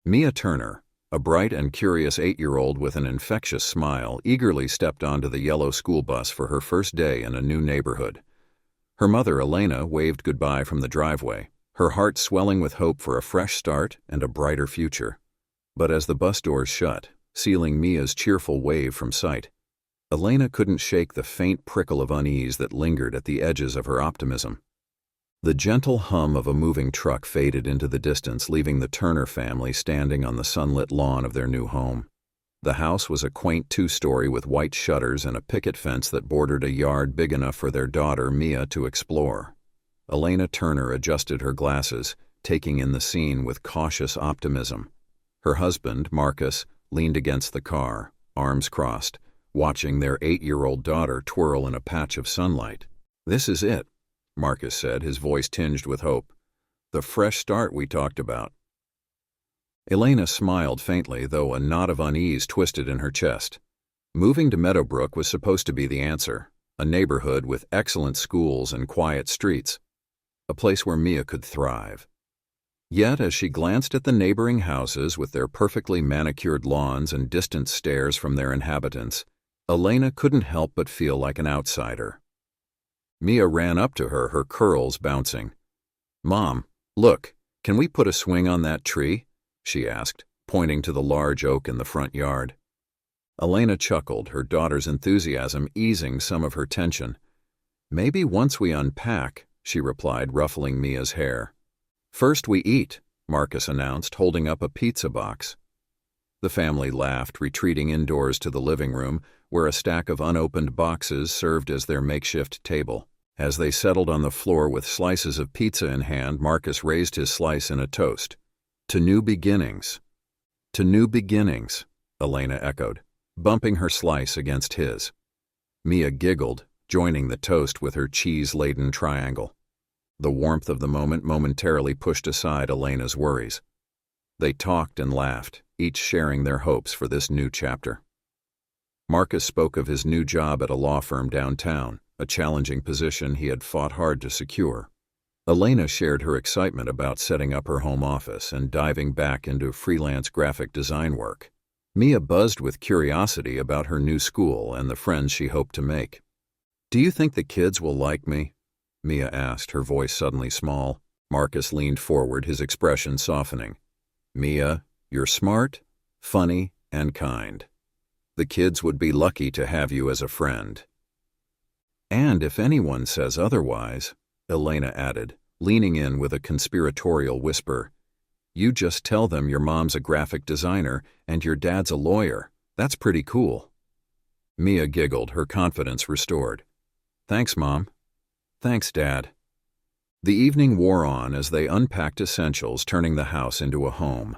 Mia Turner, a bright and curious 8-year-old with an infectious smile, eagerly stepped onto the yellow school bus for her first day in a new neighborhood. Her mother, Elena, waved goodbye from the driveway, her heart swelling with hope for a fresh start and a brighter future. But as the bus doors shut, sealing Mia's cheerful wave from sight, Elena couldn't shake the faint prickle of unease that lingered at the edges of her optimism. The gentle hum of a moving truck faded into the distance, leaving the Turner family standing on the sunlit lawn of their new home. The house was a quaint 2-story with white shutters and a picket fence that bordered a yard big enough for their daughter, Mia, to explore. Elena Turner adjusted her glasses, taking in the scene with cautious optimism. Her husband, Marcus, leaned against the car, arms crossed, watching their 8-year-old daughter twirl in a patch of sunlight. "This is it," Marcus said, his voice tinged with hope. "The fresh start we talked about." Elena smiled faintly, though a knot of unease twisted in her chest. Moving to Meadowbrook was supposed to be the answer, a neighborhood with excellent schools and quiet streets, a place where Mia could thrive. Yet, as she glanced at the neighboring houses with their perfectly manicured lawns and distant stares from their inhabitants, Elena couldn't help but feel like an outsider. Mia ran up to her, her curls bouncing. "Mom, look, can we put a swing on that tree?" she asked, pointing to the large oak in the front yard. Elena chuckled, her daughter's enthusiasm easing some of her tension. "Maybe once we unpack," she replied, ruffling Mia's hair. "First we eat," Marcus announced, holding up a pizza box. The family laughed, retreating indoors to the living room, where a stack of unopened boxes served as their makeshift table. As they settled on the floor with slices of pizza in hand, Marcus raised his slice in a toast. "To new beginnings." "To new beginnings," Elena echoed, bumping her slice against his. Mia giggled, joining the toast with her cheese-laden triangle. The warmth of the moment momentarily pushed aside Elena's worries. They talked and laughed, each sharing their hopes for this new chapter. Marcus spoke of his new job at a law firm downtown, a challenging position he had fought hard to secure. Elena shared her excitement about setting up her home office and diving back into freelance graphic design work. Mia buzzed with curiosity about her new school and the friends she hoped to make. "Do you think the kids will like me?" Mia asked, her voice suddenly small. Marcus leaned forward, his expression softening. "Mia, you're smart, funny, and kind. The kids would be lucky to have you as a friend." "And if anyone says otherwise," Elena added, leaning in with a conspiratorial whisper, "you just tell them your mom's a graphic designer and your dad's a lawyer. That's pretty cool." Mia giggled, her confidence restored. "Thanks, Mom." "Thanks, Dad." The evening wore on as they unpacked essentials, turning the house into a home.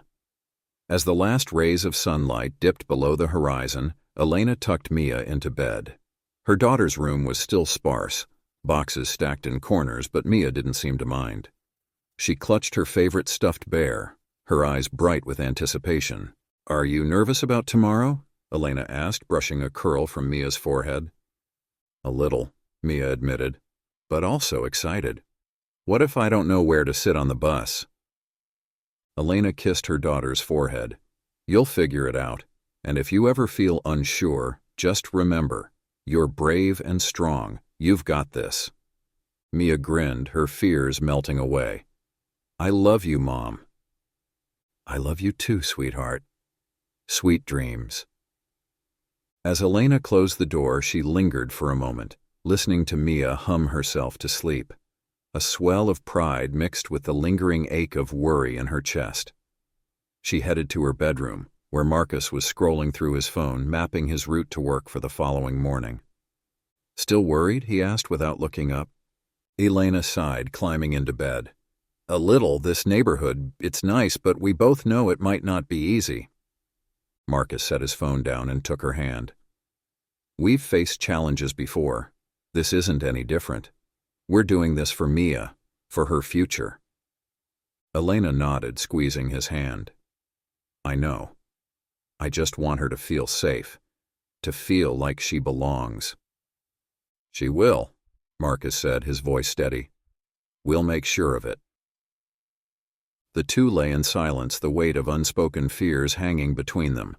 As the last rays of sunlight dipped below the horizon, Elena tucked Mia into bed. Her daughter's room was still sparse, boxes stacked in corners, but Mia didn't seem to mind. She clutched her favorite stuffed bear, her eyes bright with anticipation. "Are you nervous about tomorrow?" Elena asked, brushing a curl from Mia's forehead. "A little," Mia admitted, "but also excited. What if I don't know where to sit on the bus?" Elena kissed her daughter's forehead. "You'll figure it out, and if you ever feel unsure, just remember, you're brave and strong. You've got this." Mia grinned, her fears melting away. "I love you, Mom." "I love you too, sweetheart. Sweet dreams." As Elena closed the door, she lingered for a moment, listening to Mia hum herself to sleep, a swell of pride mixed with the lingering ache of worry in her chest. She headed to her bedroom, where Marcus was scrolling through his phone, mapping his route to work for the following morning. "Still worried?" he asked without looking up. Elena sighed, climbing into bed. "A little. This neighborhood, it's nice, but we both know it might not be easy." Marcus set his phone down and took her hand. "We've faced challenges before. This isn't any different. We're doing this for Mia, for her future." Elena nodded, squeezing his hand. "I know. I just want her to feel safe, to feel like she belongs." "She will," Marcus said, his voice steady. "We'll make sure of it." The two lay in silence, the weight of unspoken fears hanging between them.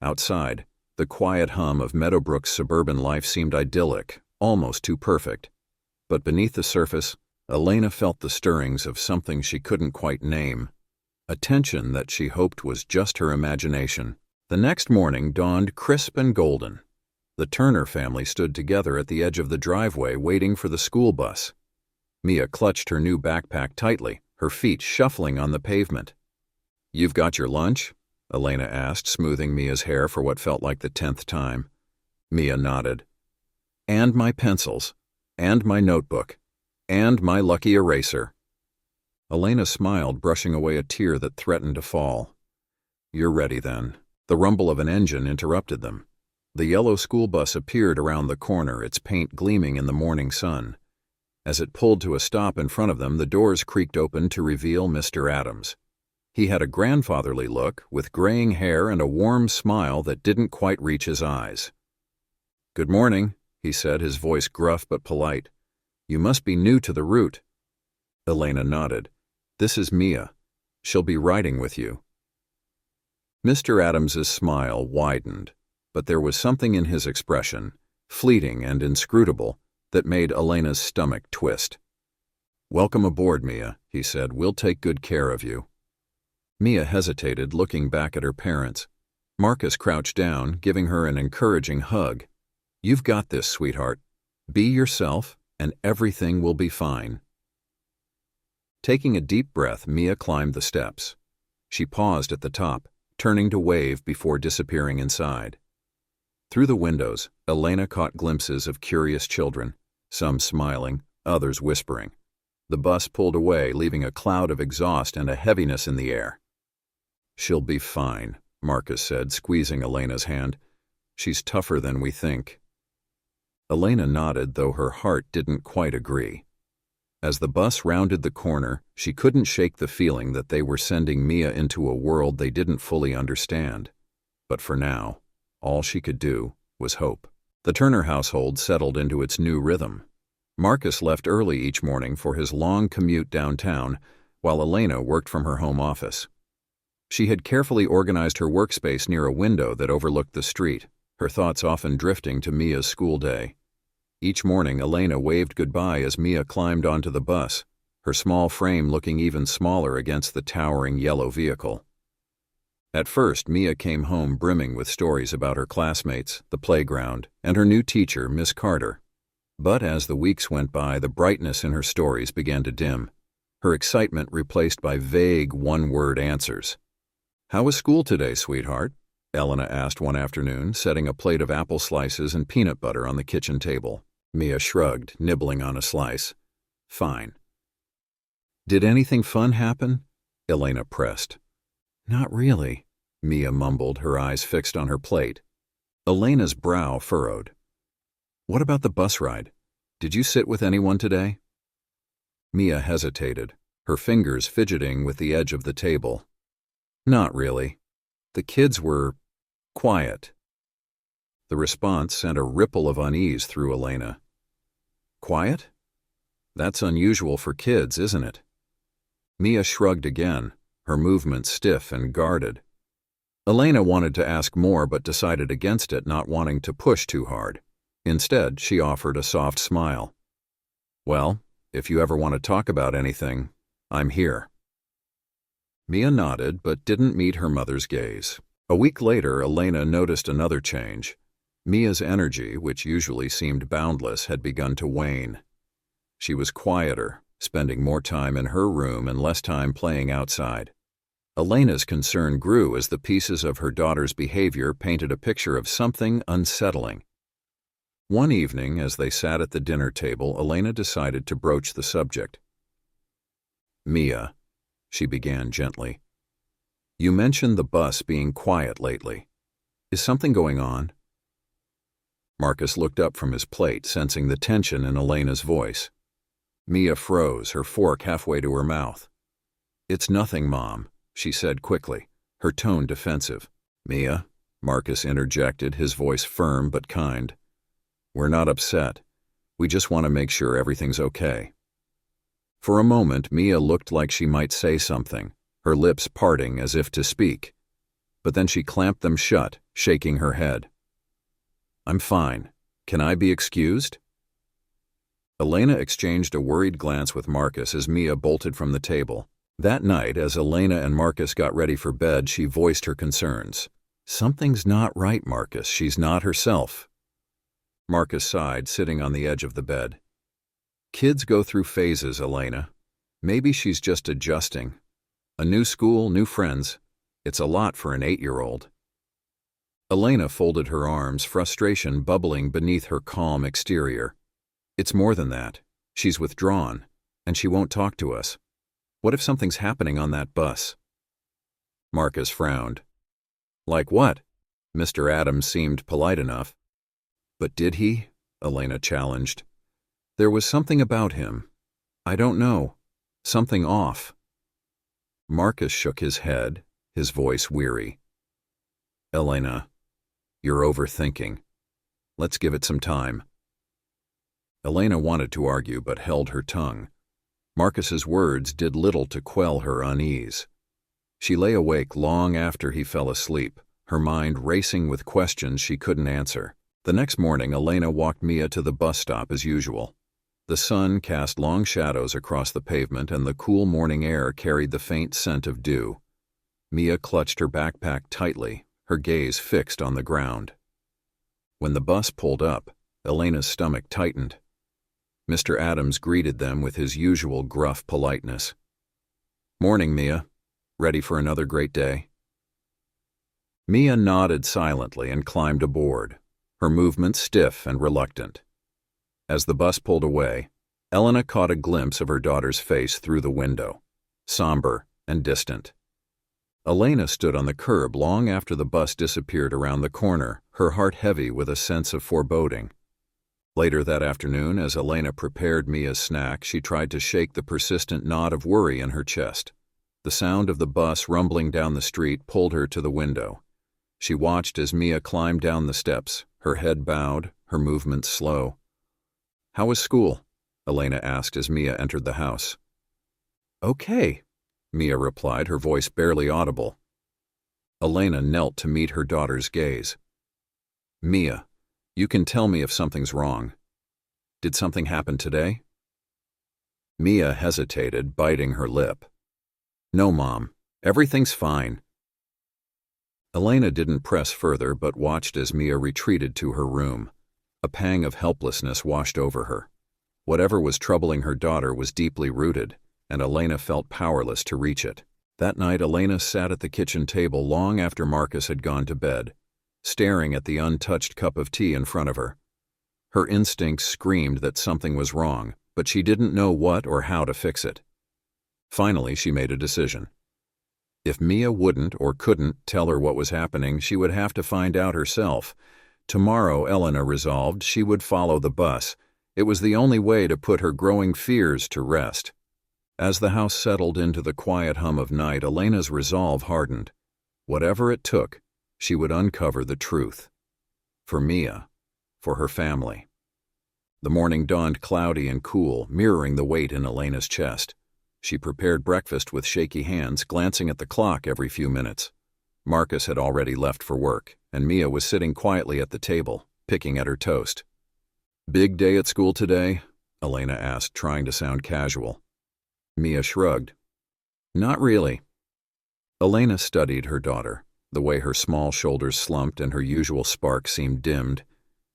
Outside, the quiet hum of Meadowbrook's suburban life seemed idyllic, almost too perfect. But beneath the surface, Elena felt the stirrings of something she couldn't quite name, a tension that she hoped was just her imagination. The next morning dawned crisp and golden. The Turner family stood together at the edge of the driveway waiting for the school bus. Mia clutched her new backpack tightly, her feet shuffling on the pavement. "You've got your lunch?" Elena asked, smoothing Mia's hair for what felt like the 10th time. Mia nodded. "And my pencils, and my notebook, and my lucky eraser." Elena smiled, brushing away a tear that threatened to fall. "You're ready then." The rumble of an engine interrupted them. The yellow school bus appeared around the corner, its paint gleaming in the morning sun. As it pulled to a stop in front of them, the doors creaked open to reveal Mr. Adams. He had a grandfatherly look, with graying hair and a warm smile that didn't quite reach his eyes. "Good morning," he said, his voice gruff but polite. "You must be new to the route." Elena nodded. "This is Mia. She'll be riding with you." Mr. Adams's smile widened, but there was something in his expression, fleeting and inscrutable, that made Elena's stomach twist. "Welcome aboard, Mia," he said. "We'll take good care of you." Mia hesitated, looking back at her parents. Marcus crouched down, giving her an encouraging hug. "You've got this, sweetheart. Be yourself, and everything will be fine." Taking a deep breath, Mia climbed the steps. She paused at the top, turning to wave before disappearing inside. Through the windows, Elena caught glimpses of curious children, some smiling, others whispering. The bus pulled away, leaving a cloud of exhaust and a heaviness in the air. "She'll be fine," Marcus said, squeezing Elena's hand. "She's tougher than we think." Elena nodded, though her heart didn't quite agree. As the bus rounded the corner, she couldn't shake the feeling that they were sending Mia into a world they didn't fully understand. But for now, all she could do was hope. The Turner household settled into its new rhythm. Marcus left early each morning for his long commute downtown, while Elena worked from her home office. She had carefully organized her workspace near a window that overlooked the street, her thoughts often drifting to Mia's school day. Each morning, Elena waved goodbye as Mia climbed onto the bus, her small frame looking even smaller against the towering yellow vehicle. At first, Mia came home brimming with stories about her classmates, the playground, and her new teacher, Miss Carter. But as the weeks went by, the brightness in her stories began to dim, her excitement replaced by vague one-word answers. "How was school today, sweetheart?" Elena asked one afternoon, setting a plate of apple slices and peanut butter on the kitchen table. Mia shrugged, nibbling on a slice. "Fine." "Did anything fun happen?" Elena pressed. "Not really," Mia mumbled, her eyes fixed on her plate. Elena's brow furrowed. "What about the bus ride? Did you sit with anyone today?" Mia hesitated, her fingers fidgeting with the edge of the table. "Not really. The kids were quiet." The response sent a ripple of unease through Elena. "Quiet? That's unusual for kids, isn't it?" Mia shrugged again, her movements stiff and guarded. Elena wanted to ask more but decided against it, not wanting to push too hard. Instead, she offered a soft smile. "Well, if you ever want to talk about anything, I'm here." Mia nodded but didn't meet her mother's gaze. A week later, Elena noticed another change. Mia's energy, which usually seemed boundless, had begun to wane. She was quieter, spending more time in her room and less time playing outside. Elena's concern grew as the pieces of her daughter's behavior painted a picture of something unsettling. One evening, as they sat at the dinner table, Elena decided to broach the subject. "Mia," she began gently, "you mentioned the bus being quiet lately. Is something going on?" Marcus looked up from his plate, sensing the tension in Elena's voice. Mia froze, her fork halfway to her mouth. "It's nothing, Mom," she said quickly, her tone defensive. "Mia," Marcus interjected, his voice firm but kind. "We're not upset. We just want to make sure everything's okay." For a moment, Mia looked like she might say something, her lips parting as if to speak. But then she clamped them shut, shaking her head. "I'm fine. Can I be excused?" Elena exchanged a worried glance with Marcus as Mia bolted from the table. That night, as Elena and Marcus got ready for bed, she voiced her concerns. "Something's not right, Marcus. She's not herself." Marcus sighed, sitting on the edge of the bed. "Kids go through phases, Elena. Maybe she's just adjusting. A new school, new friends. It's a lot for an 8-year-old. Elena folded her arms, frustration bubbling beneath her calm exterior. "It's more than that. She's withdrawn, and she won't talk to us. What if something's happening on that bus?" Marcus frowned. "Like what?" Mr. Adams seemed polite enough. "But did he?" Elena challenged. "There was something about him. I don't know. Something off." Marcus shook his head, his voice weary. "Elena, you're overthinking. Let's give it some time." Elena wanted to argue but held her tongue. Marcus's words did little to quell her unease. She lay awake long after he fell asleep, her mind racing with questions she couldn't answer. The next morning, Elena walked Mia to the bus stop as usual. The sun cast long shadows across the pavement, and the cool morning air carried the faint scent of dew. Mia clutched her backpack tightly, her gaze fixed on the ground. When the bus pulled up, Elena's stomach tightened. Mr. Adams greeted them with his usual gruff politeness. "Morning, Mia. Ready for another great day?" Mia nodded silently and climbed aboard, her movements stiff and reluctant. As the bus pulled away, Elena caught a glimpse of her daughter's face through the window, somber and distant. Elena stood on the curb long after the bus disappeared around the corner, her heart heavy with a sense of foreboding. Later that afternoon, as Elena prepared Mia's snack, she tried to shake the persistent knot of worry in her chest. The sound of the bus rumbling down the street pulled her to the window. She watched as Mia climbed down the steps, her head bowed, her movements slow. "How was school?" Elena asked as Mia entered the house. "Okay," Mia replied, her voice barely audible. Elena knelt to meet her daughter's gaze. "Mia, you can tell me if something's wrong. Did something happen today?" Mia hesitated, biting her lip. "No, Mom. Everything's fine." Elena didn't press further but watched as Mia retreated to her room. A pang of helplessness washed over her. Whatever was troubling her daughter was deeply rooted, and Elena felt powerless to reach it. That night, Elena sat at the kitchen table long after Marcus had gone to bed, staring at the untouched cup of tea in front of her. Her instincts screamed that something was wrong, but she didn't know what or how to fix it. Finally, she made a decision. If Mia wouldn't or couldn't tell her what was happening, she would have to find out herself. Tomorrow, Elena resolved, she would follow the bus. It was the only way to put her growing fears to rest. As the house settled into the quiet hum of night, Elena's resolve hardened. Whatever it took, she would uncover the truth. For Mia, for her family. The morning dawned cloudy and cool, mirroring the weight in Elena's chest. She prepared breakfast with shaky hands, glancing at the clock every few minutes. Marcus had already left for work, and Mia was sitting quietly at the table, picking at her toast. "Big day at school today?" Elena asked, trying to sound casual. Mia shrugged. "Not really." Elena studied her daughter, the way her small shoulders slumped and her usual spark seemed dimmed.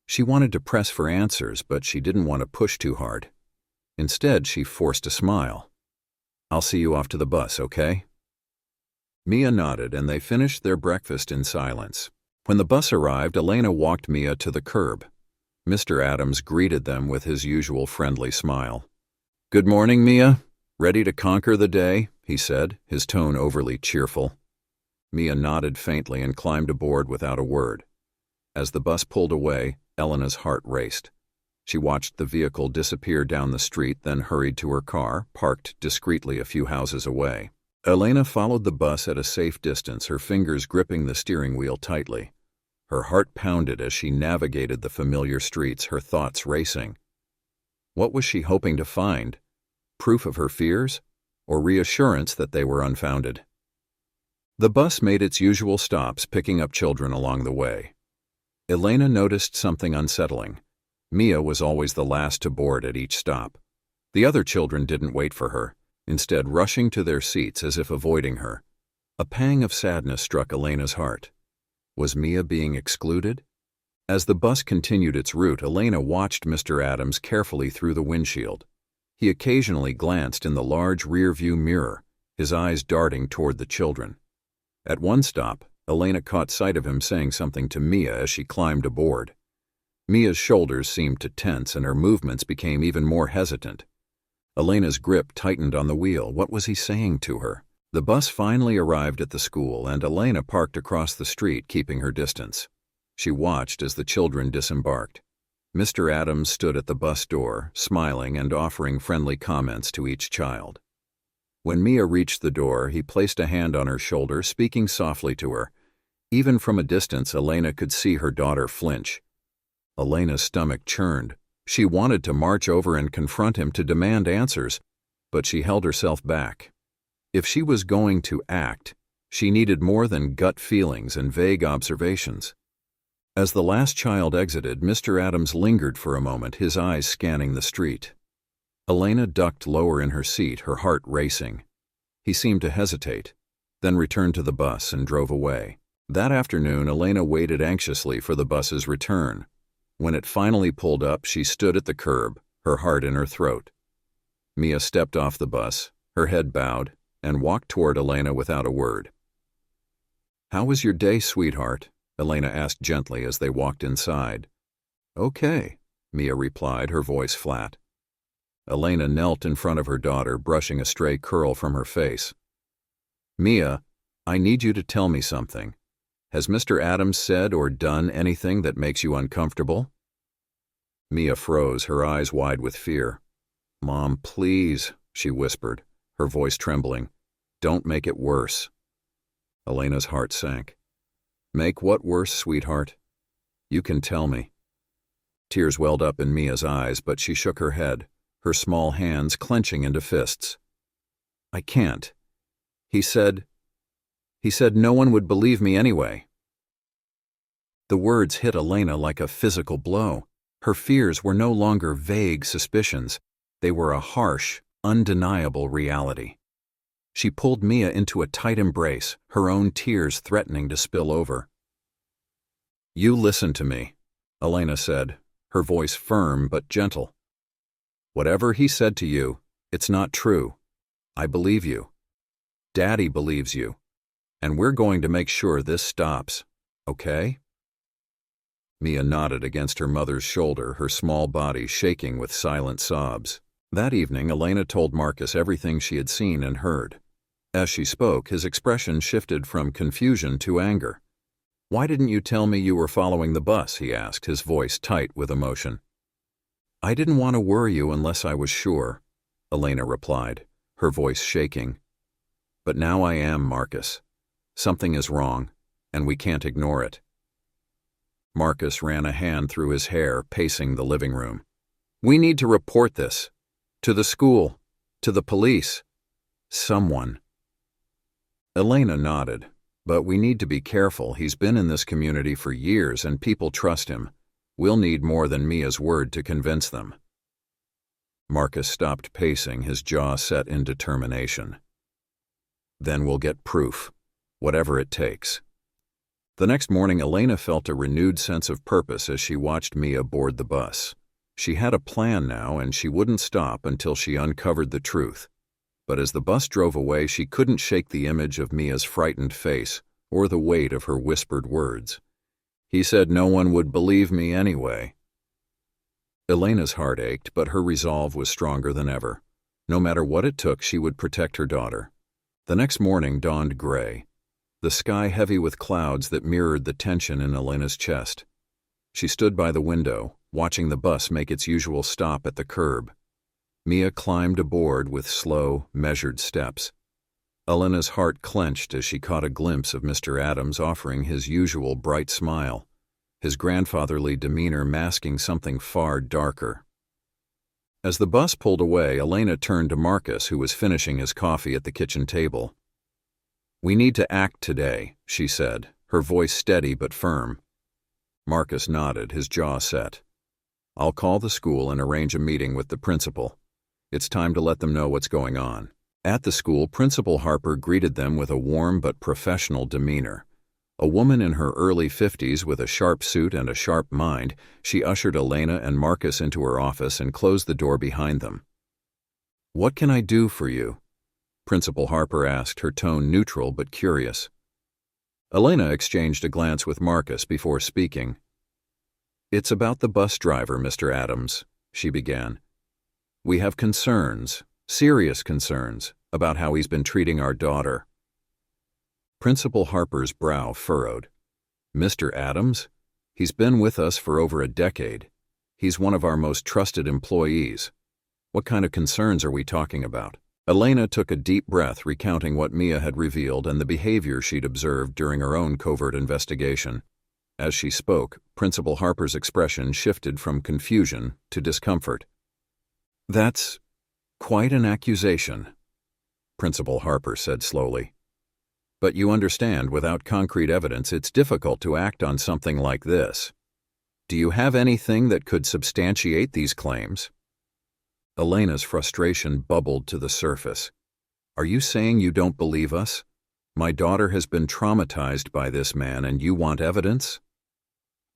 She wanted to press for answers, but she didn't want to push too hard. Instead, she forced a smile. "I'll see you off to the bus, okay?" Mia nodded, and they finished their breakfast in silence. When the bus arrived, Elena walked Mia to the curb. Mr. Adams greeted them with his usual friendly smile. "Good morning, Mia. Ready to conquer the day?" he said, his tone overly cheerful. Mia nodded faintly and climbed aboard without a word. As the bus pulled away, Elena's heart raced. She watched the vehicle disappear down the street, then hurried to her car, parked discreetly a few houses away. Elena followed the bus at a safe distance, her fingers gripping the steering wheel tightly. Her heart pounded as she navigated the familiar streets, her thoughts racing. What was she hoping to find? Proof of her fears, or reassurance that they were unfounded? The bus made its usual stops, picking up children along the way. Elena noticed something unsettling. Mia was always the last to board at each stop. The other children didn't wait for her, instead rushing to their seats as if avoiding her. A pang of sadness struck Elena's heart. Was Mia being excluded? As the bus continued its route, Elena watched Mr. Adams carefully through the windshield. He occasionally glanced in the large rear-view mirror, his eyes darting toward the children. At one stop, Elena caught sight of him saying something to Mia as she climbed aboard. Mia's shoulders seemed to tense and her movements became even more hesitant. Elena's grip tightened on the wheel. What was he saying to her? The bus finally arrived at the school, and Elena parked across the street, keeping her distance. She watched as the children disembarked. Mr. Adams stood at the bus door, smiling and offering friendly comments to each child. When Mia reached the door, he placed a hand on her shoulder, speaking softly to her. Even from a distance, Elena could see her daughter flinch. Elena's stomach churned. She wanted to march over and confront him to demand answers, but she held herself back. If she was going to act, she needed more than gut feelings and vague observations. As the last child exited, Mr. Adams lingered for a moment, his eyes scanning the street. Elena ducked lower in her seat, her heart racing. He seemed to hesitate, then returned to the bus and drove away. That afternoon, Elena waited anxiously for the bus's return. When it finally pulled up, she stood at the curb, her heart in her throat. Mia stepped off the bus, her head bowed, and walked toward Elena without a word. "How was your day, sweetheart?" Elena asked gently as they walked inside. "Okay," Mia replied, her voice flat. Elena knelt in front of her daughter, brushing a stray curl from her face. "Mia, I need you to tell me something. Has Mr. Adams said or done anything that makes you uncomfortable?" Mia froze, her eyes wide with fear. "Mom, please," she whispered, her voice trembling. "Don't make it worse." Elena's heart sank. "Make what worse, sweetheart? You can tell me." Tears welled up in Mia's eyes, but she shook her head, her small hands clenching into fists. "I can't. He said no one would believe me anyway." The words hit Elena like a physical blow. Her fears were no longer vague suspicions. They were a harsh, undeniable reality. She pulled Mia into a tight embrace, her own tears threatening to spill over. "You listen to me," Elena said, her voice firm but gentle. "Whatever he said to you, it's not true. I believe you. Daddy believes you. And we're going to make sure this stops, okay?" Mia nodded against her mother's shoulder, her small body shaking with silent sobs. That evening, Elena told Marcus everything she had seen and heard. As she spoke, his expression shifted from confusion to anger. "Why didn't you tell me you were following the bus?" he asked, his voice tight with emotion. "I didn't want to worry you unless I was sure," Elena replied, her voice shaking. "But now I am, Marcus. Something is wrong, and we can't ignore it." Marcus ran a hand through his hair, pacing the living room. "We need to report this. To the school. To the police. Someone." Elena nodded. "But we need to be careful. He's been in this community for years and people trust him. We'll need more than Mia's word to convince them." Marcus stopped pacing, his jaw set in determination. "Then we'll get proof, whatever it takes." The next morning, Elena felt a renewed sense of purpose as she watched Mia board the bus. She had a plan now, and she wouldn't stop until she uncovered the truth. But as the bus drove away, she couldn't shake the image of Mia's frightened face or the weight of her whispered words. "He said no one would believe me anyway." Elena's heart ached, but her resolve was stronger than ever. No matter what it took, she would protect her daughter. The next morning dawned gray, the sky heavy with clouds that mirrored the tension in Elena's chest. She stood by the window, watching the bus make its usual stop at the curb. Mia climbed aboard with slow, measured steps. Elena's heart clenched as she caught a glimpse of Mr. Adams offering his usual bright smile, his grandfatherly demeanor masking something far darker. As the bus pulled away, Elena turned to Marcus, who was finishing his coffee at the kitchen table. "We need to act today," she said, her voice steady but firm. Marcus nodded, his jaw set. "I'll call the school and arrange a meeting with the principal. It's time to let them know what's going on." At the school, Principal Harper greeted them with a warm but professional demeanor. A woman in her early 50s with a sharp suit and a sharp mind, she ushered Elena and Marcus into her office and closed the door behind them. "What can I do for you?" Principal Harper asked, her tone neutral but curious. Elena exchanged a glance with Marcus before speaking. "It's about the bus driver, Mr. Adams," she began. "We have concerns, serious concerns, about how he's been treating our daughter." Principal Harper's brow furrowed. "Mr. Adams? He's been with us for over a decade. He's one of our most trusted employees. What kind of concerns are we talking about?" Elena took a deep breath, recounting what Mia had revealed and the behavior she'd observed during her own covert investigation. As she spoke, Principal Harper's expression shifted from confusion to discomfort. "That's quite an accusation," Principal Harper said slowly. "But you understand, without concrete evidence, it's difficult to act on something like this. Do you have anything that could substantiate these claims?" Elena's frustration bubbled to the surface. "Are you saying you don't believe us? My daughter has been traumatized by this man and you want evidence?"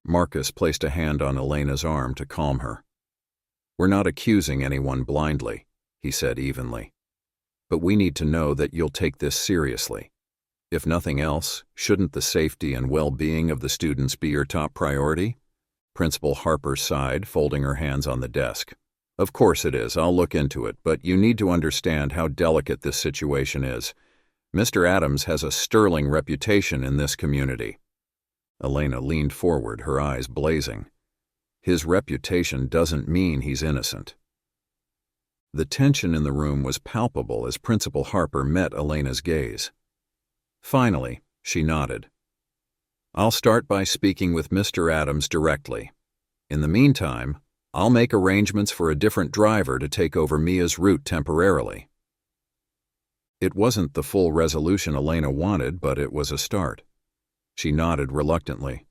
Marcus placed a hand on Elena's arm to calm her. "We're not accusing anyone blindly," he said evenly. "But we need to know that you'll take this seriously. If nothing else, shouldn't the safety and well-being of the students be your top priority?" Principal Harper sighed, folding her hands on the desk. "Of course it is. I'll look into it, but you need to understand how delicate this situation is. Mr. Adams has a sterling reputation in this community." Elena leaned forward, her eyes blazing. "His reputation doesn't mean he's innocent." The tension in the room was palpable as Principal Harper met Elena's gaze. Finally, she nodded. "I'll start by speaking with Mr. Adams directly. In the meantime, I'll make arrangements for a different driver to take over Mia's route temporarily." It wasn't the full resolution Elena wanted, but it was a start. She nodded reluctantly.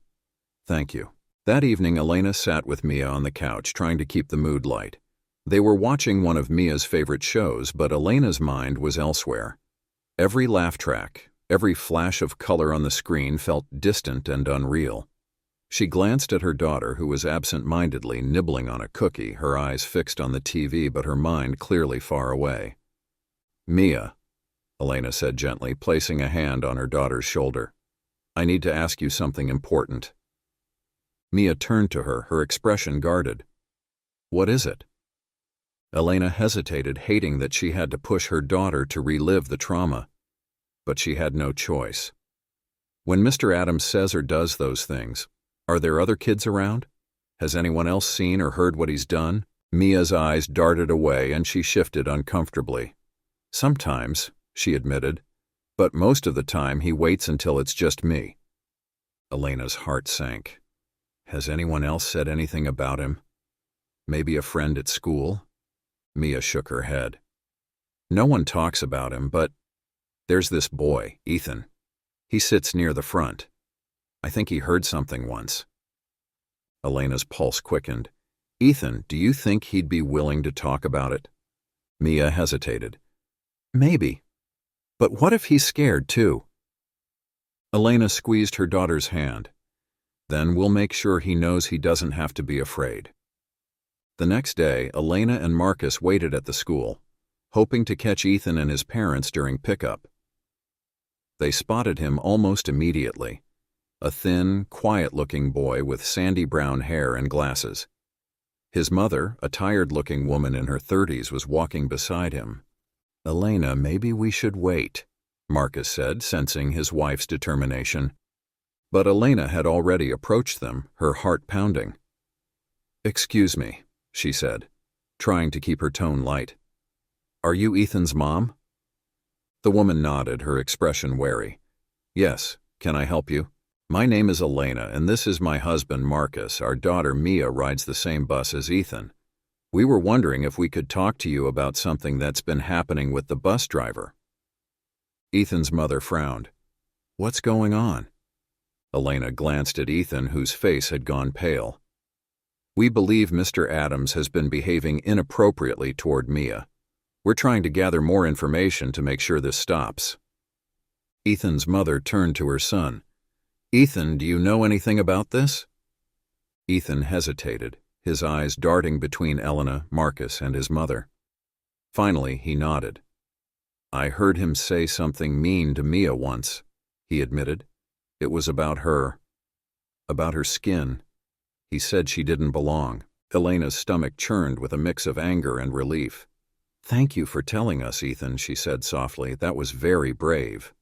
"Thank you." That evening, Elena sat with Mia on the couch, trying to keep the mood light. They were watching one of Mia's favorite shows, but Elena's mind was elsewhere. Every laugh track, every flash of color on the screen felt distant and unreal. She glanced at her daughter, who was absent-mindedly nibbling on a cookie, her eyes fixed on the TV but her mind clearly far away. "Mia," Elena said gently, placing a hand on her daughter's shoulder, "I need to ask you something important." Mia turned to her, her expression guarded. "What is it?" Elena hesitated, hating that she had to push her daughter to relive the trauma. But she had no choice. "When Mr. Adams says or does those things, are there other kids around? Has anyone else seen or heard what he's done?" Mia's eyes darted away and she shifted uncomfortably. "Sometimes," she admitted, "but most of the time he waits until it's just me." Elena's heart sank. Has anyone else said anything about him? Maybe a friend at school? Mia shook her head. "No one talks about him, but there's this boy, Ethan. He sits near the front. I think he heard something once." Elena's pulse quickened. "Ethan, do you think he'd be willing to talk about it?" Mia hesitated. "Maybe. But what if he's scared too?" Elena squeezed her daughter's hand. "Then we'll make sure he knows he doesn't have to be afraid." The next day, Elena and Marcus waited at the school, hoping to catch Ethan and his parents during pickup. They spotted him almost immediately. A thin, quiet-looking boy with sandy brown hair and glasses. His mother, a tired-looking woman in her 30s, was walking beside him. "Elena, maybe we should wait," Marcus said, sensing his wife's determination. But Elena had already approached them, her heart pounding. "Excuse me," she said, trying to keep her tone light. "Are you Ethan's mom?" The woman nodded, her expression wary. "Yes, can I help you?" "My name is Elena, and this is my husband, Marcus. Our daughter, Mia, rides the same bus as Ethan. We were wondering if we could talk to you about something that's been happening with the bus driver. Ethan's mother frowned. What's going on? Elena glanced at Ethan, whose face had gone pale. We believe Mr. Adams has been behaving inappropriately toward Mia. We're trying to gather more information to make sure this stops. Ethan's mother turned to her son. Ethan, do you know anything about this? Ethan hesitated, his eyes darting between Elena, Marcus, and his mother. Finally, he nodded. I heard him say something mean to Mia once, he admitted. It was about her skin. He said she didn't belong. Elena's stomach churned with a mix of anger and relief. Thank you for telling us, Ethan, she said softly. That was very brave.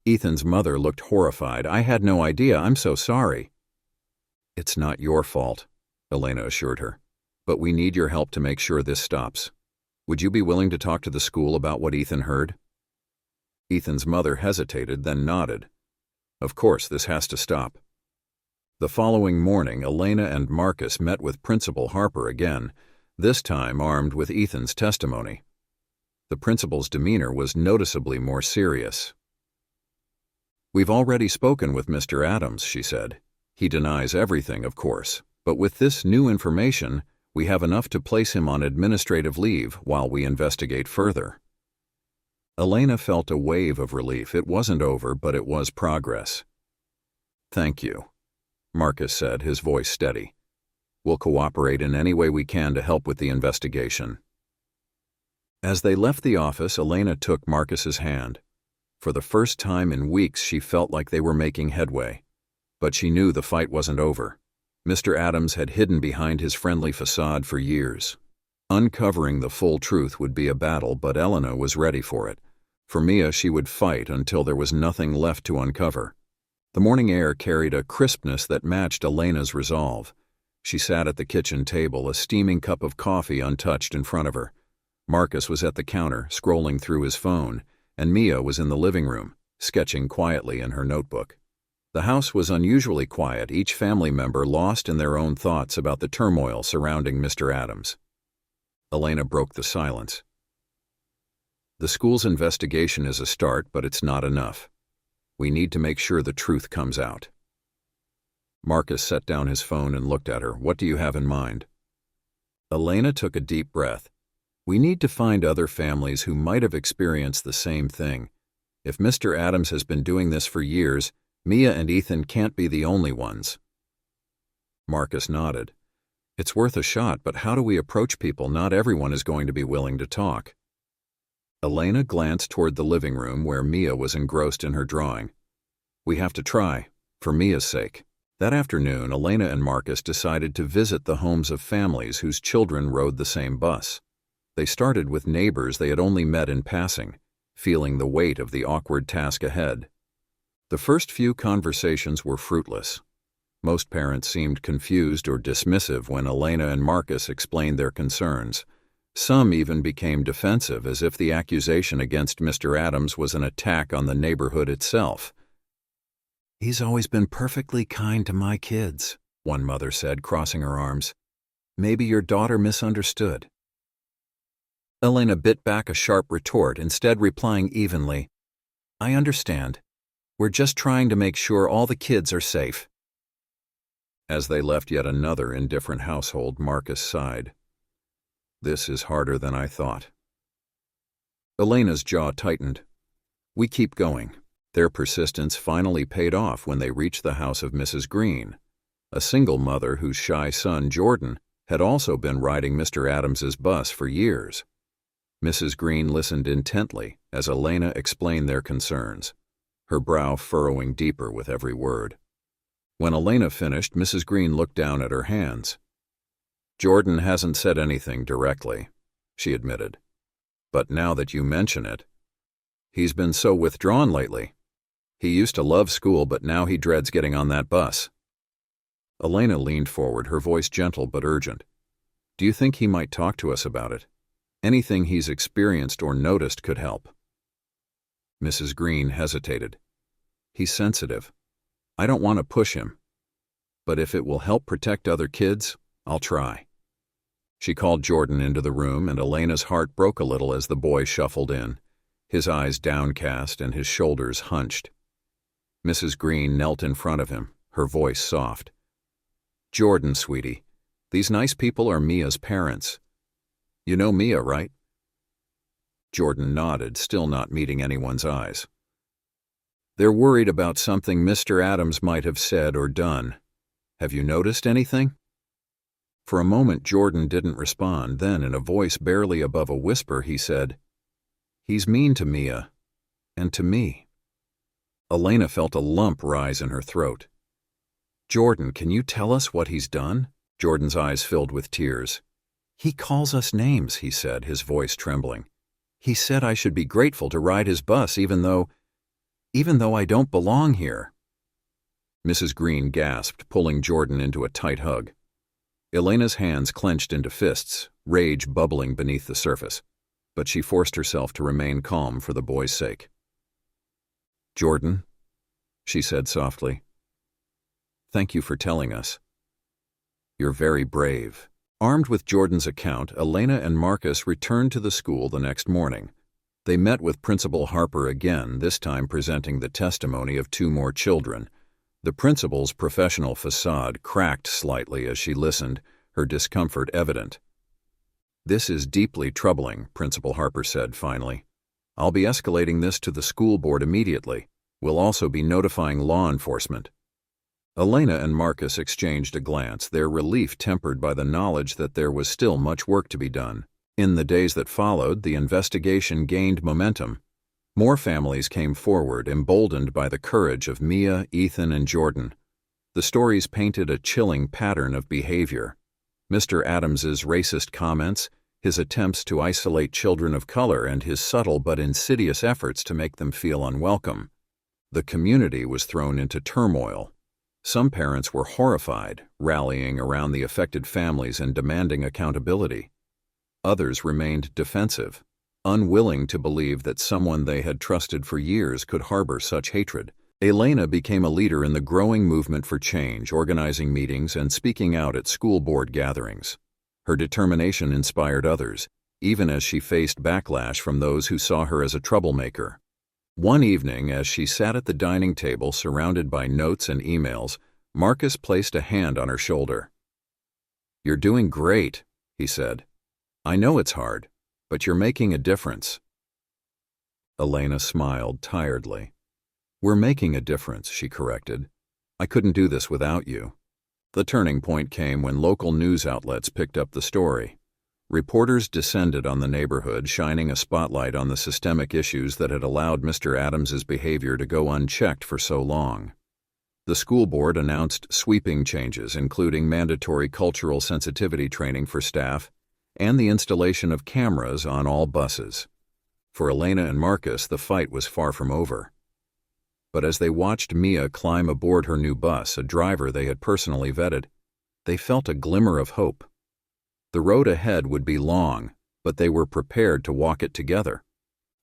Ethan's mother looked horrified. I had no idea. I'm so sorry. It's not your fault, Elena assured her. But we need your help to make sure this stops. Would you be willing to talk to the school about what Ethan heard? Ethan's mother hesitated, then nodded. Of course, this has to stop. The following morning, Elena and Marcus met with Principal Harper again, this time armed with Ethan's testimony. The principal's demeanor was noticeably more serious. We've already spoken with Mr. Adams, she said. He denies everything, of course, but with this new information, we have enough to place him on administrative leave while we investigate further. Elena felt a wave of relief. It wasn't over, but it was progress. Thank you, Marcus said, his voice steady. We'll cooperate in any way we can to help with the investigation. As they left the office, Elena took Marcus's hand. For the first time in weeks, she felt like they were making headway. But she knew the fight wasn't over. Mr. Adams had hidden behind his friendly facade for years. Uncovering the full truth would be a battle, but Elena was ready for it. For Mia, she would fight until there was nothing left to uncover. The morning air carried a crispness that matched Elena's resolve. She sat at the kitchen table, a steaming cup of coffee untouched in front of her. Marcus was at the counter, scrolling through his phone, and Mia was in the living room, sketching quietly in her notebook. The house was unusually quiet, each family member lost in their own thoughts about the turmoil surrounding Mr. Adams. Elena broke the silence. The school's investigation is a start, but it's not enough. We need to make sure the truth comes out. Marcus set down his phone and looked at her. What do you have in mind? Elena took a deep breath. We need to find other families who might have experienced the same thing. If Mr. Adams has been doing this for years, Mia and Ethan can't be the only ones. Marcus nodded. It's worth a shot, but how do we approach people? Not everyone is going to be willing to talk. Elena glanced toward the living room where Mia was engrossed in her drawing. We have to try, for Mia's sake. That afternoon, Elena and Marcus decided to visit the homes of families whose children rode the same bus. They started with neighbors they had only met in passing, feeling the weight of the awkward task ahead. The first few conversations were fruitless. Most parents seemed confused or dismissive when Elena and Marcus explained their concerns. Some even became defensive, as if the accusation against Mr. Adams was an attack on the neighborhood itself. He's always been perfectly kind to my kids, one mother said, crossing her arms. Maybe your daughter misunderstood. Elena bit back a sharp retort, instead replying evenly, I understand. We're just trying to make sure all the kids are safe. As they left yet another indifferent household, Marcus sighed. This is harder than I thought. Elena's jaw tightened. We keep going. Their persistence finally paid off when they reached the house of Mrs. Green, a single mother whose shy son, Jordan, had also been riding Mr. Adams's bus for years. Mrs. Green listened intently as Elena explained their concerns, her brow furrowing deeper with every word. When Elena finished, Mrs. Green looked down at her hands. Jordan hasn't said anything directly, she admitted. But now that you mention it, he's been so withdrawn lately. He used to love school, but now he dreads getting on that bus. Elena leaned forward, her voice gentle but urgent. Do you think he might talk to us about it? Anything he's experienced or noticed could help. Mrs. Green hesitated. He's sensitive. I don't want to push him. But if it will help protect other kids, I'll try. She called Jordan into the room, and Elena's heart broke a little as the boy shuffled in, his eyes downcast and his shoulders hunched. Mrs. Green knelt in front of him, her voice soft. "Jordan, sweetie, these nice people are Mia's parents. You know Mia, right?" Jordan nodded, still not meeting anyone's eyes. "They're worried about something Mr. Adams might have said or done. Have you noticed anything?" For a moment Jordan didn't respond, then in a voice barely above a whisper he said, "He's mean to Mia, and to me." Elena felt a lump rise in her throat. "Jordan, can you tell us what he's done?" Jordan's eyes filled with tears. "He calls us names," he said, his voice trembling. "He said I should be grateful to ride his bus even though I don't belong here." Mrs. Green gasped, pulling Jordan into a tight hug. Elena's hands clenched into fists, rage bubbling beneath the surface, but she forced herself to remain calm for the boy's sake. "Jordan," she said softly, "thank you for telling us. You're very brave." Armed with Jordan's account, Elena and Marcus returned to the school the next morning. They met with Principal Harper again, this time presenting the testimony of 2 more children. The principal's professional facade cracked slightly as she listened, her discomfort evident. "This is deeply troubling," Principal Harper said finally. "I'll be escalating this to the school board immediately. We'll also be notifying law enforcement." Elena and Marcus exchanged a glance, their relief tempered by the knowledge that there was still much work to be done. In the days that followed, the investigation gained momentum. More families came forward, emboldened by the courage of Mia, Ethan, and Jordan. The stories painted a chilling pattern of behavior. Mr. Adams's racist comments, his attempts to isolate children of color, and his subtle but insidious efforts to make them feel unwelcome. The community was thrown into turmoil. Some parents were horrified, rallying around the affected families and demanding accountability. Others remained defensive, unwilling to believe that someone they had trusted for years could harbor such hatred. Elena became a leader in the growing movement for change, organizing meetings and speaking out at school board gatherings. Her determination inspired others, even as she faced backlash from those who saw her as a troublemaker. One evening, as she sat at the dining table surrounded by notes and emails, Marcus placed a hand on her shoulder. "You're doing great," he said. "I know it's hard, but you're making a difference." Elena smiled tiredly. "We're making a difference," she corrected. "I couldn't do this without you." The turning point came when local news outlets picked up the story. Reporters descended on the neighborhood, shining a spotlight on the systemic issues that had allowed Mr. Adams's behavior to go unchecked for so long. The school board announced sweeping changes, including mandatory cultural sensitivity training for staff and the installation of cameras on all buses. For Elena and Marcus, the fight was far from over. But as they watched Mia climb aboard her new bus, a driver they had personally vetted, they felt a glimmer of hope. The road ahead would be long, but they were prepared to walk it together.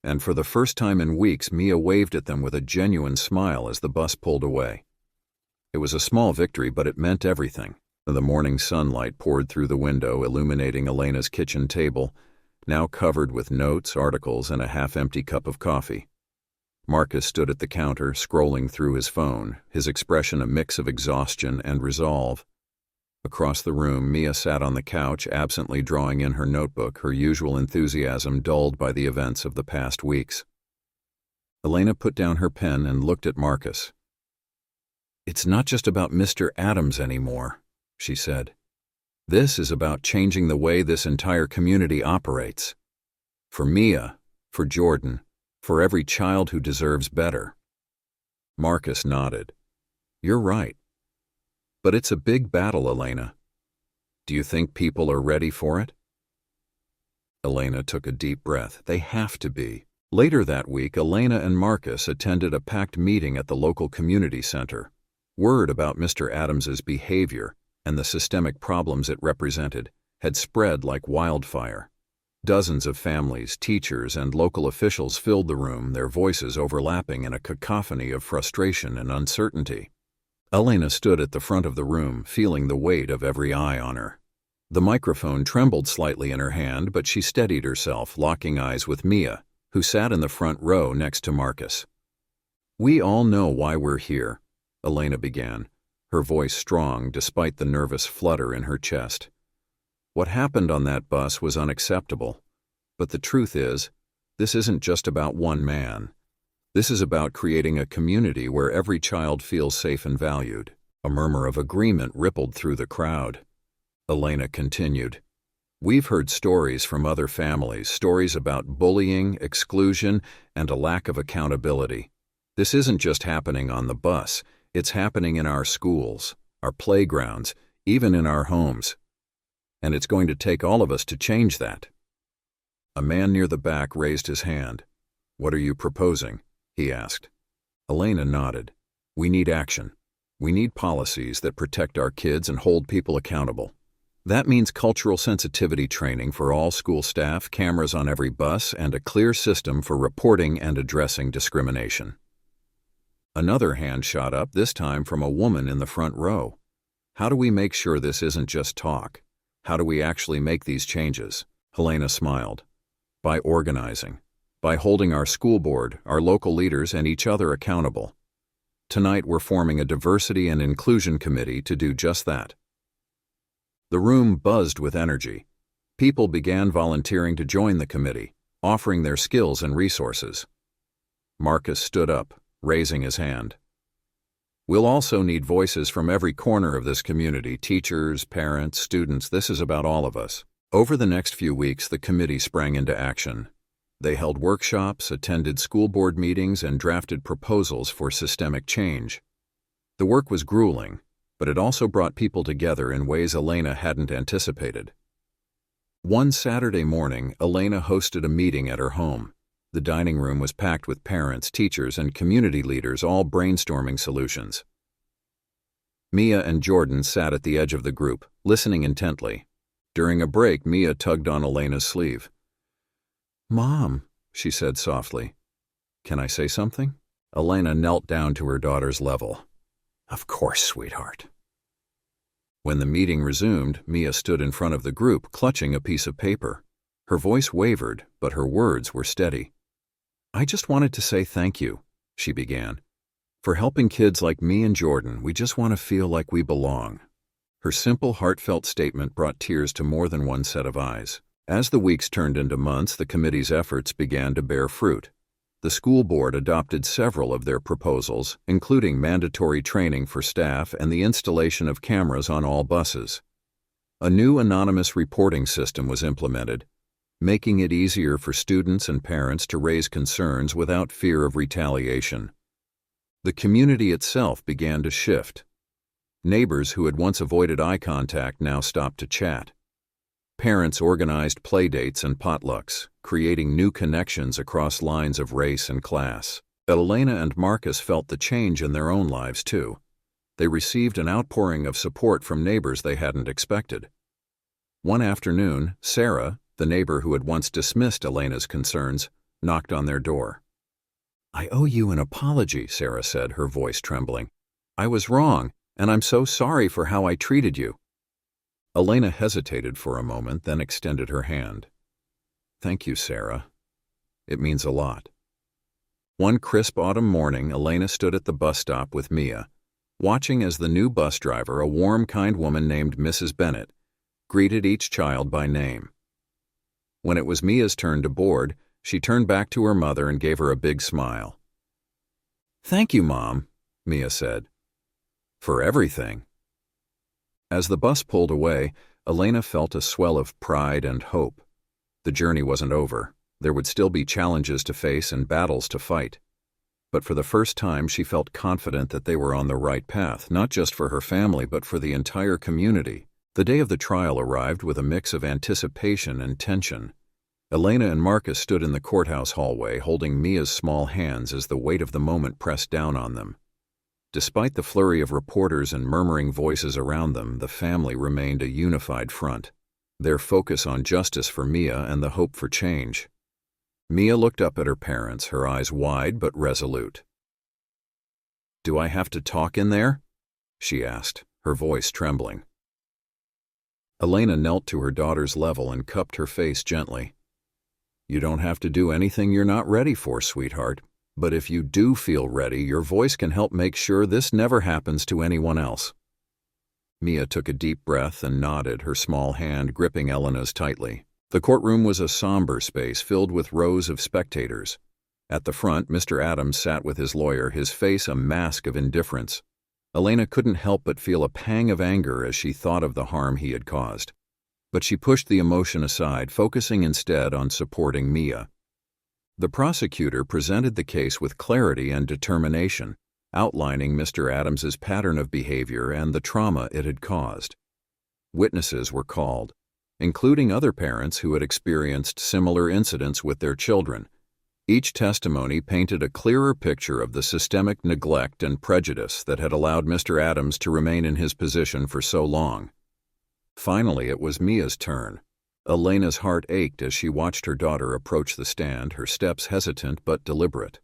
And for the first time in weeks, Mia waved at them with a genuine smile as the bus pulled away. It was a small victory, but it meant everything. The morning sunlight poured through the window, illuminating Elena's kitchen table, now covered with notes, articles, and a half-empty cup of coffee. Marcus stood at the counter, scrolling through his phone, his expression a mix of exhaustion and resolve. Across the room, Mia sat on the couch, absently drawing in her notebook, her usual enthusiasm dulled by the events of the past weeks. Elena put down her pen and looked at Marcus. "It's not just about Mr. Adams anymore," she said. "This is about changing the way this entire community operates. For Mia, for Jordan, for every child who deserves better." Marcus nodded. "You're right. But it's a big battle, Elena. Do you think people are ready for it?" Elena took a deep breath. They have to be. Later that week, Elena and Marcus attended a packed meeting at the local community center. Word about Mr. Adams's behavior and the systemic problems it represented had spread like wildfire. Dozens of families, teachers, and local officials filled the room, their voices overlapping in a cacophony of frustration and uncertainty. Elena stood at the front of the room, feeling the weight of every eye on her. The microphone trembled slightly in her hand, but she steadied herself, locking eyes with Mia, who sat in the front row next to Marcus. "We all know why we're here," Elena began, her voice strong despite the nervous flutter in her chest. "What happened on that bus was unacceptable. But the truth is, this isn't just about one man. This is about creating a community where every child feels safe and valued." A murmur of agreement rippled through the crowd. Elena continued, "We've heard stories from other families, stories about bullying, exclusion, and a lack of accountability. This isn't just happening on the bus, it's happening in our schools, our playgrounds, even in our homes. And it's going to take all of us to change that." A man near the back raised his hand. "What are you proposing?" he asked. Elena nodded. "We need action. We need policies that protect our kids and hold people accountable. That means cultural sensitivity training for all school staff, cameras on every bus, and a clear system for reporting and addressing discrimination." Another hand shot up, this time from a woman in the front row. "How do we make sure this isn't just talk? How do we actually make these changes?" Elena smiled. "By organizing. By holding our school board, our local leaders, and each other accountable. Tonight we're forming a diversity and inclusion committee to do just that." The room buzzed with energy. People began volunteering to join the committee, offering their skills and resources. Marcus stood up, raising his hand. "We'll also need voices from every corner of this community, teachers, parents, students. This is about all of us." Over the next few weeks, the committee sprang into action. They held workshops, attended school board meetings, and drafted proposals for systemic change. The work was grueling, but it also brought people together in ways Elena hadn't anticipated. One Saturday morning, Elena hosted a meeting at her home. The dining room was packed with parents, teachers, and community leaders, all brainstorming solutions. Mia and Jordan sat at the edge of the group, listening intently. During a break, Mia tugged on Elena's sleeve. "Mom," she said softly, "can I say something?" Elena knelt down to her daughter's level. "Of course, sweetheart." When the meeting resumed, Mia stood in front of the group, clutching a piece of paper. Her voice wavered, but her words were steady. "I just wanted to say thank you," she began. "For helping kids like me and Jordan, we just want to feel like we belong." Her simple, heartfelt statement brought tears to more than one set of eyes. As the weeks turned into months, the committee's efforts began to bear fruit. The school board adopted several of their proposals, including mandatory training for staff and the installation of cameras on all buses. A new anonymous reporting system was implemented, making it easier for students and parents to raise concerns without fear of retaliation. The community itself began to shift. Neighbors who had once avoided eye contact now stopped to chat. Parents organized playdates and potlucks, creating new connections across lines of race and class. Elena and Marcus felt the change in their own lives, too. They received an outpouring of support from neighbors they hadn't expected. One afternoon, Sarah, the neighbor who had once dismissed Elena's concerns, knocked on their door. "I owe you an apology," Sarah said, her voice trembling. "I was wrong, and I'm so sorry for how I treated you." Elena hesitated for a moment, then extended her hand. "Thank you, Sarah. It means a lot." One crisp autumn morning, Elena stood at the bus stop with Mia, watching as the new bus driver, a warm, kind woman named Mrs. Bennett, greeted each child by name. When it was Mia's turn to board, she turned back to her mother and gave her a big smile. "Thank you, Mom," Mia said. "For everything." As the bus pulled away, Elena felt a swell of pride and hope. The journey wasn't over. There would still be challenges to face and battles to fight. But for the first time, she felt confident that they were on the right path, not just for her family, but for the entire community. The day of the trial arrived with a mix of anticipation and tension. Elena and Marcus stood in the courthouse hallway, holding Mia's small hands as the weight of the moment pressed down on them. Despite the flurry of reporters and murmuring voices around them, the family remained a unified front, their focus on justice for Mia and the hope for change. Mia looked up at her parents, her eyes wide but resolute. "Do I have to talk in there?" she asked, her voice trembling. Elena knelt to her daughter's level and cupped her face gently. "You don't have to do anything you're not ready for, sweetheart. But if you do feel ready, your voice can help make sure this never happens to anyone else." Mia took a deep breath and nodded, her small hand gripping Elena's tightly. The courtroom was a somber space filled with rows of spectators. At the front, Mr. Adams sat with his lawyer, his face a mask of indifference. Elena couldn't help but feel a pang of anger as she thought of the harm he had caused. But she pushed the emotion aside, focusing instead on supporting Mia. The prosecutor presented the case with clarity and determination, outlining Mr. Adams's pattern of behavior and the trauma it had caused. Witnesses were called, including other parents who had experienced similar incidents with their children. Each testimony painted a clearer picture of the systemic neglect and prejudice that had allowed Mr. Adams to remain in his position for so long. Finally, it was Mia's turn. Elena's heart ached as she watched her daughter approach the stand, her steps hesitant but deliberate.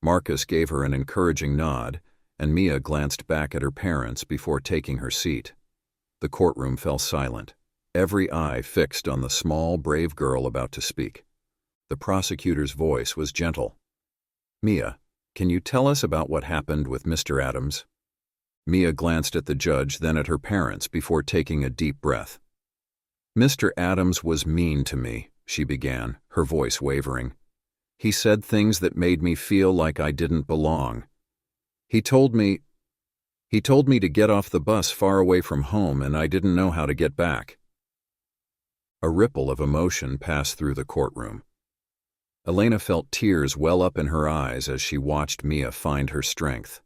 Marcus gave her an encouraging nod, and Mia glanced back at her parents before taking her seat. The courtroom fell silent, every eye fixed on the small, brave girl about to speak. The prosecutor's voice was gentle. "Mia, can you tell us about what happened with Mr. Adams?" Mia glanced at the judge, then at her parents before taking a deep breath. "Mr. Adams was mean to me," she began, her voice wavering. "He said things that made me feel like I didn't belong. He told me to get off the bus far away from home, and I didn't know how to get back." A ripple of emotion passed through the courtroom. Elena felt tears well up in her eyes as she watched Mia find her strength.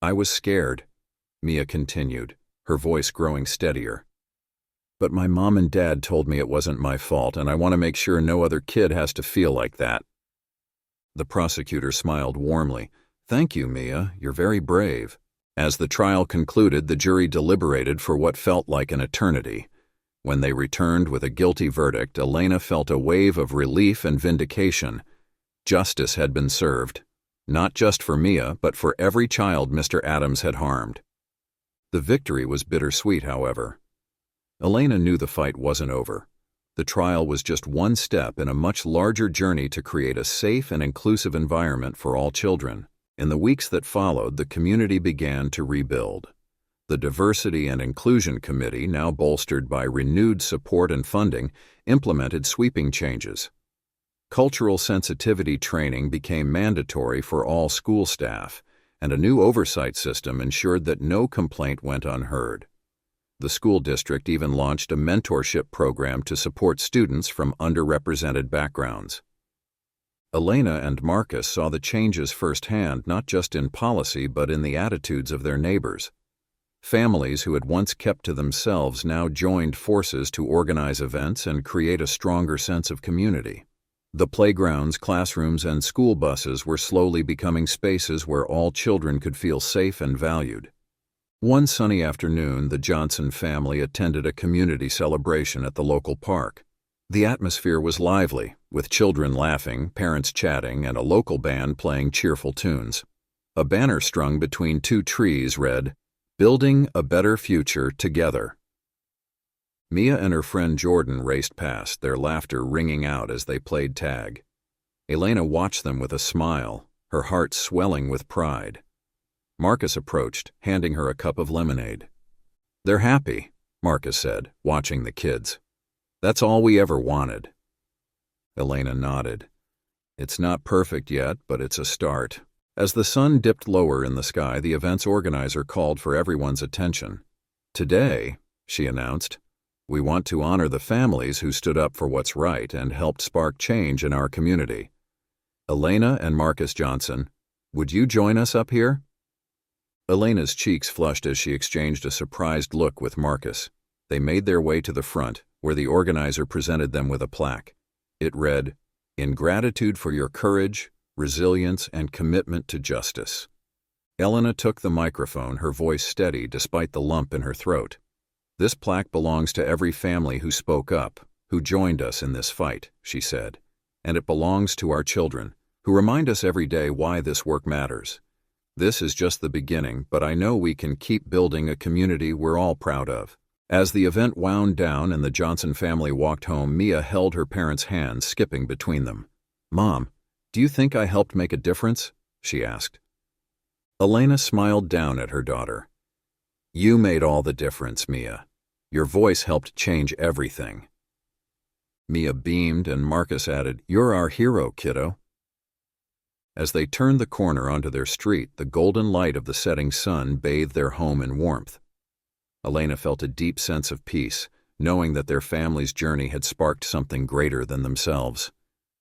"I was scared," Mia continued, her voice growing steadier. "But my mom and dad told me it wasn't my fault, and I want to make sure no other kid has to feel like that." The prosecutor smiled warmly. "Thank you, Mia. You're very brave." As the trial concluded, the jury deliberated for what felt like an eternity. When they returned with a guilty verdict, Elena felt a wave of relief and vindication. Justice had been served, not just for Mia, but for every child Mr. Adams had harmed. The victory was bittersweet, however. Elena knew the fight wasn't over. The trial was just one step in a much larger journey to create a safe and inclusive environment for all children. In the weeks that followed, the community began to rebuild. The Diversity and Inclusion Committee, now bolstered by renewed support and funding, implemented sweeping changes. Cultural sensitivity training became mandatory for all school staff, and a new oversight system ensured that no complaint went unheard. The school district even launched a mentorship program to support students from underrepresented backgrounds. Elena and Marcus saw the changes firsthand, not just in policy but in the attitudes of their neighbors. Families who had once kept to themselves now joined forces to organize events and create a stronger sense of community. The playgrounds, classrooms, and school buses were slowly becoming spaces where all children could feel safe and valued. One sunny afternoon, the Johnson family attended a community celebration at the local park. The atmosphere was lively, with children laughing, parents chatting, and a local band playing cheerful tunes. A banner strung between two trees read, "Building a Better Future Together." Mia and her friend Jordan raced past, their laughter ringing out as they played tag. Elena watched them with a smile, her heart swelling with pride. Marcus approached, handing her a cup of lemonade. "They're happy," Marcus said, watching the kids. "That's all we ever wanted." Elena nodded. "It's not perfect yet, but it's a start." As the sun dipped lower in the sky, the event's organizer called for everyone's attention. "Today," she announced, "we want to honor the families who stood up for what's right and helped spark change in our community. Elena and Marcus Johnson, would you join us up here?" Elena's cheeks flushed as she exchanged a surprised look with Marcus. They made their way to the front, where the organizer presented them with a plaque. It read, "In gratitude for your courage, resilience, and commitment to justice." Elena took the microphone, her voice steady despite the lump in her throat. "This plaque belongs to every family who spoke up, who joined us in this fight," she said. "And it belongs to our children, who remind us every day why this work matters. This is just the beginning, but I know we can keep building a community we're all proud of." As the event wound down and the Johnson family walked home, Mia held her parents' hands, skipping between them. "Mom, do you think I helped make a difference?" she asked. Elena smiled down at her daughter. "You made all the difference, Mia. Your voice helped change everything." Mia beamed, and Marcus added, "You're our hero, kiddo." As they turned the corner onto their street, the golden light of the setting sun bathed their home in warmth. Elena felt a deep sense of peace, knowing that their family's journey had sparked something greater than themselves.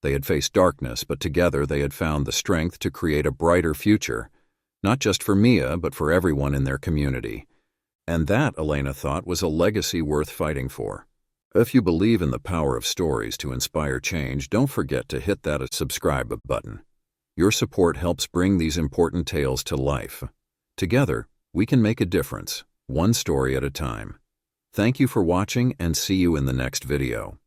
They had faced darkness, but together they had found the strength to create a brighter future, not just for Mia, but for everyone in their community. And that, Elena thought, was a legacy worth fighting for. If you believe in the power of stories to inspire change, don't forget to hit that subscribe button. Your support helps bring these important tales to life. Together, we can make a difference, one story at a time. Thank you for watching, and see you in the next video.